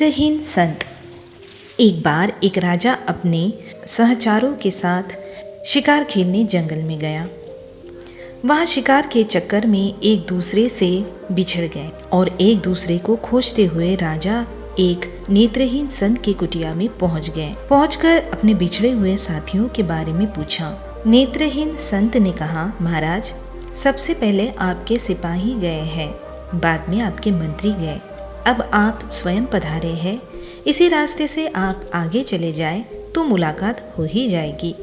नेत्रहीन संत। एक बार एक राजा अपने सहचरों के साथ शिकार खेलने जंगल में गया। वहाँ शिकार के चक्कर में एक दूसरे से बिछड़ गए और एक दूसरे को खोजते हुए राजा एक नेत्रहीन संत की कुटिया में पहुँच गए। पहुंचकर अपने बिछड़े हुए साथियों के बारे में पूछा। नेत्रहीन संत ने कहा, महाराज, सबसे पहले आपके सिपाही गए हैं, बाद में आपके मंत्री गए, अब आप स्वयं पधारे हैं। इसी रास्ते से आप आगे चले जाएं तो मुलाकात हो ही जाएगी।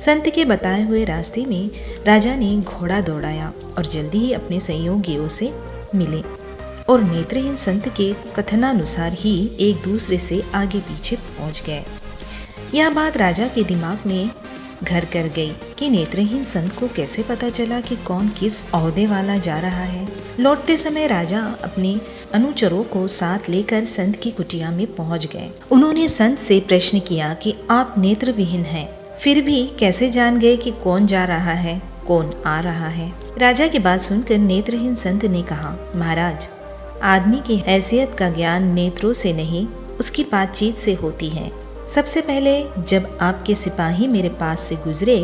संत के बताए हुए रास्ते में राजा ने घोड़ा दौड़ाया और जल्दी ही अपने सहयोगियों से मिले और नेत्रहीन संत के कथनानुसार ही एक दूसरे से आगे पीछे पहुंच गए। यह बात राजा के दिमाग में घर कर गई कि नेत्रहीन संत को कैसे पता चला कि कौन किस ओहदे वाला जा रहा है। लौटते समय राजा अपने अनुचरों को साथ लेकर संत की कुटिया में पहुंच गए। उन्होंने संत से प्रश्न किया कि आप नेत्रविहीन हैं, फिर भी कैसे जान गए कि कौन जा रहा है, कौन आ रहा है। राजा की बात सुनकर नेत्रहीन संत ने कहा, महाराज, आदमी की हैसियत का ज्ञान नेत्रों से नहीं, उसकी बातचीत से होती है। सबसे पहले जब आपके सिपाही मेरे पास से गुजरे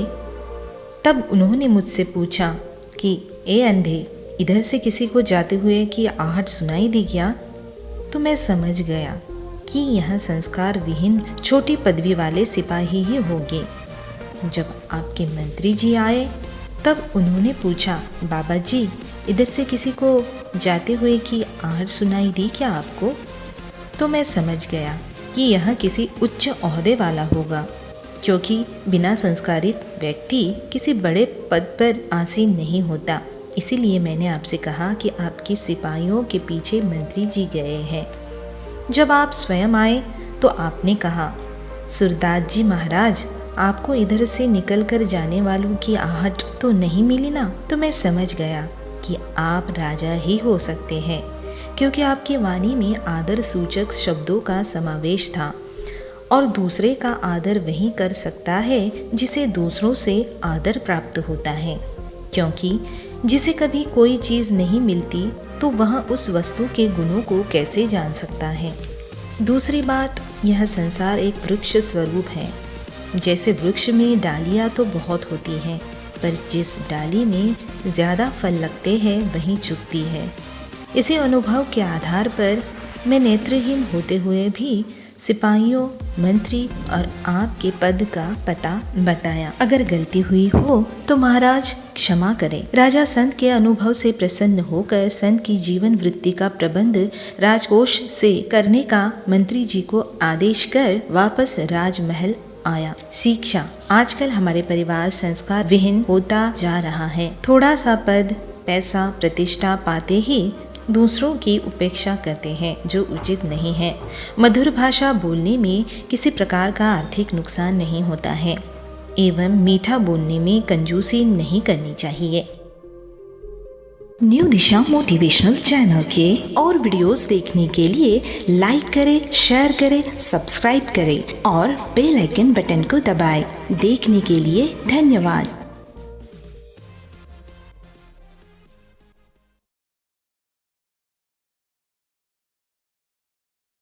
तब उन्होंने मुझसे पूछा कि ए अंधे, इधर से किसी को जाते हुए की आहट सुनाई दी क्या? तो मैं समझ गया कि यह संस्कार विहीन छोटी पदवी वाले सिपाही ही होंगे। जब आपके मंत्री जी आए तब उन्होंने पूछा, बाबा जी, इधर से किसी को जाते हुए की आहट सुनाई दी क्या आपको? तो मैं समझ गया कि यह किसी उच्च ओहदे वाला होगा, क्योंकि बिना संस्कारित व्यक्ति किसी बड़े पद पर आसीन नहीं होता। इसीलिए मैंने आपसे कहा कि आपके सिपाहियों के पीछे मंत्री जी गए हैं। जब आप स्वयं आए तो आपने कहा, सूरदास जी महाराज, आपको इधर से निकल कर जाने वालों की आहट तो नहीं मिली ना? तो मैं समझ गया कि आप राजा ही हो सकते हैं, क्योंकि आपकी वाणी में आदर सूचक शब्दों का समावेश था और दूसरे का आदर वही कर सकता है जिसे दूसरों से आदर प्राप्त होता है, क्योंकि जिसे कभी कोई चीज़ नहीं मिलती तो वह उस वस्तु के गुणों को कैसे जान सकता है। दूसरी बात, यह संसार एक वृक्ष स्वरूप है। जैसे वृक्ष में डालियाँ तो बहुत होती हैं, पर जिस डाली में ज़्यादा फल लगते हैं वहीं चुकती है। इसी अनुभव के आधार पर मैं नेत्रहीन होते हुए भी सिपाहियों, मंत्री और आपके पद का पता बताया। अगर गलती हुई हो तो महाराज क्षमा करें। राजा संत के अनुभव से प्रसन्न होकर संत की जीवन वृत्ति का प्रबंध राजकोष से करने का मंत्री जी को आदेश कर वापस राजमहल आया। शिक्षा। आजकल हमारे परिवार संस्कार विहीन होता जा रहा है। थोड़ा सा पद, पैसा, प्रतिष्ठा पाते ही दूसरों की उपेक्षा करते हैं, जो उचित नहीं है। मधुर भाषा बोलने में किसी प्रकार का आर्थिक नुकसान नहीं होता है एवं मीठा बोलने में कंजूसी नहीं करनी चाहिए। न्यू दिशा मोटिवेशनल चैनल के और वीडियोस देखने के लिए लाइक करें, शेयर करें, सब्सक्राइब करें और बेल आइकन बटन को दबाएं। देखने के लिए धन्यवाद।